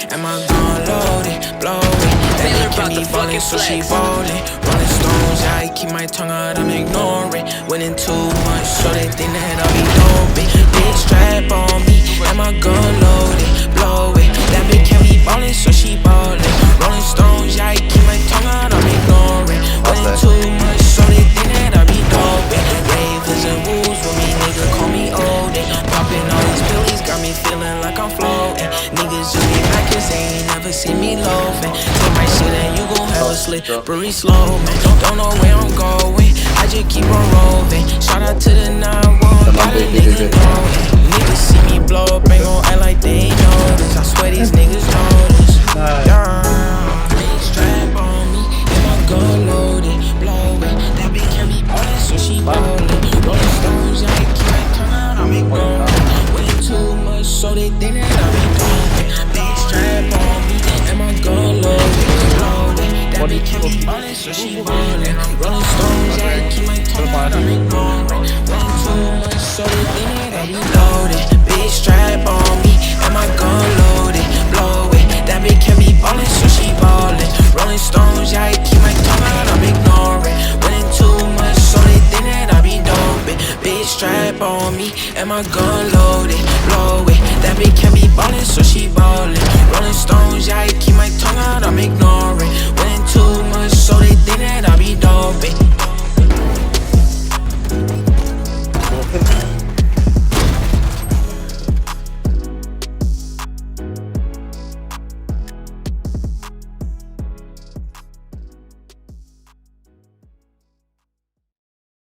Am I gon' load it, blow it? That can be ballin', so she ballin'. Rolling stones, yeah, I keep my tongue out, I'm ignoring. Winning too much, so they think that I'll be doping. Big strap on me, am I gon' load it, blow it? That bitch can be ballin', so she ballin'. Rolling stones, yeah, I keep my tongue out, I'm ignoring. Winning too much, so they think that I'll be doping. Ravens and rules with me, nigga, call me old. Popping all these pillies, got me feeling like I'm floating. Niggas just be back cause they ain't never seen me loafing. Take my shit and you gon' have a slippery slope, man. Don't know where I'm going, I just keep on rolling. Shout out to the 911, got a nigga knowin'. Niggas see me blow up, ain't gon' act like they ain't notice. I swear these niggas notice. Big strap on me, and my gun loaded, blow it. That bitch can be ballin', so she ballin'. Rolling stones, yeah, I keep my tongue out, I'm ignoring. Way too much, so they think that I be doing. Big strap on me, and my gun loaded, blow it. That bitch can be ballin', so she ballin'. Rolling stones, yeah, I keep my tongue out, I'm ignoring. Way too much, so they think that I be loaded. Big strap on me, and my gun loaded, blow it. That bitch can be ballin', so she ballin'. Rolling stones, yeah, I keep my tongue out, I'm ignoring. Winning too much, so they think that I be doping. Big strap on me, and my gun loaded, blow it. That bitch can be ballin', so she ballin'. Rolling stones, yeah, I keep my tongue out, I'm ignoring.